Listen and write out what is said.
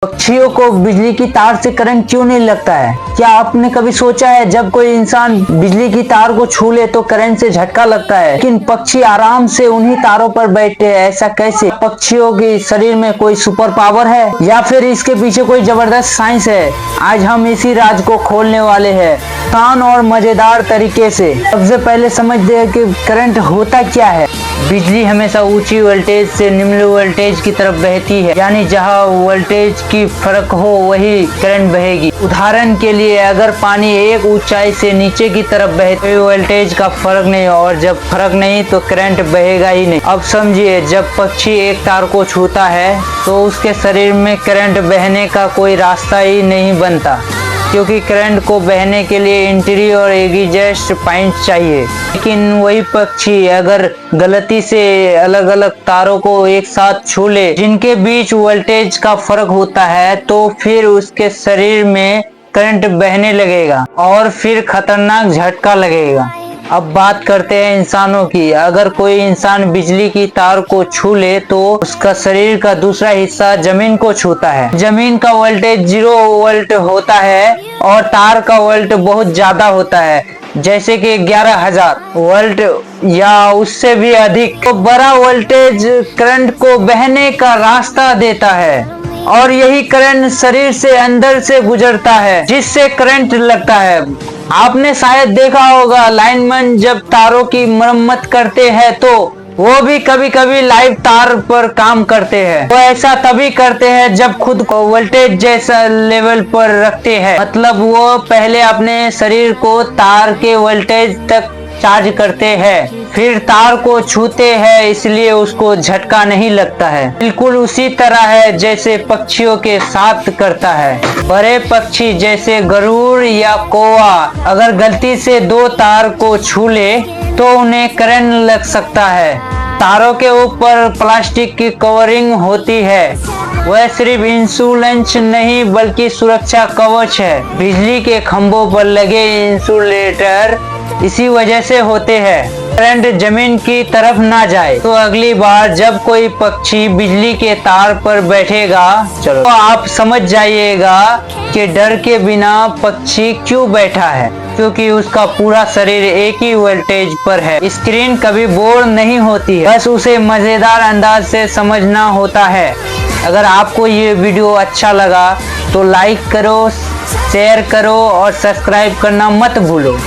पक्षियों को बिजली की तार से करंट क्यों नहीं लगता है? क्या आपने कभी सोचा है जब कोई इंसान बिजली की तार को छू ले तो करंट से झटका लगता है, लेकिन पक्षी आराम से उन्हीं तारों पर बैठते हैं? ऐसा कैसे? पक्षियों के शरीर में कोई सुपर पावर है या फिर इसके पीछे कोई जबरदस्त साइंस है? आज हम इसी राज को खोलने वाले हैं आसान और मजेदार तरीके से। सबसे पहले समझते हैं कि करंट होता क्या है। बिजली हमेशा ऊंची वोल्टेज से निम्न वोल्टेज की तरफ बहती है, यानी जहां वोल्टेज की फर्क हो वही करंट बहेगी। उदाहरण के लिए अगर पानी एक ऊंचाई से नीचे की तरफ बहे तो वोल्टेज का फर्क नहीं, और जब फर्क नहीं तो करंट बहेगा ही नहीं। अब समझिए, जब पक्षी एक तार को छूता है तो उसके शरीर में करंट बहने का कोई रास्ता ही नहीं बनता, क्योंकि करंट को बहने के लिए एंट्री और एग्जिट पॉइंट चाहिए। लेकिन वही पक्षी अगर गलती से अलग अलग तारों को एक साथ छू ले जिनके बीच वोल्टेज का फर्क होता है, तो फिर उसके शरीर में करंट बहने लगेगा और फिर खतरनाक झटका लगेगा। अब बात करते हैं इंसानों की। अगर कोई इंसान बिजली की तार को छू ले तो उसका शरीर का दूसरा हिस्सा जमीन को छूता है। जमीन का वोल्टेज 0 वोल्ट होता है और तार का वोल्ट बहुत ज्यादा होता है, जैसे कि 11,000 वोल्ट या उससे भी अधिक। तो बड़ा वोल्टेज करंट को बहने का रास्ता देता है और यही करंट शरीर से अंदर से गुजरता है, जिससे करंट लगता है। आपने शायद देखा होगा, लाइनमैन जब तारों की मरम्मत करते हैं तो वो भी कभी कभी लाइव तार पर काम करते हैं। वो ऐसा तभी करते हैं जब खुद को वोल्टेज जैसा लेवल पर रखते हैं, मतलब वो पहले अपने शरीर को तार के वोल्टेज तक चार्ज करते हैं, फिर तार को छूते हैं, इसलिए उसको झटका नहीं लगता है। बिल्कुल उसी तरह है जैसे पक्षियों के साथ करता है। बड़े पक्षी जैसे गरुड़ या कौवा अगर गलती से 2 तार को छू ले तो उन्हें करंट लग सकता है। तारों के ऊपर प्लास्टिक की कवरिंग होती है, वह सिर्फ इंसुलेंस नहीं बल्कि सुरक्षा कवच है। बिजली के खंभों पर लगे इंसुलेटर इसी वजह से होते हैं, करंट जमीन की तरफ ना जाए। तो अगली बार जब कोई पक्षी बिजली के तार पर बैठेगा तो आप समझ जाइएगा कि डर के बिना पक्षी क्यों बैठा है, क्योंकि उसका पूरा शरीर एक ही वोल्टेज पर है। स्क्रीन कभी बोर नहीं होती है, बस उसे मजेदार अंदाज से समझना होता है। अगर आपको ये वीडियो अच्छा लगा तो लाइक करो, शेयर करो और सब्सक्राइब करना मत भूलो।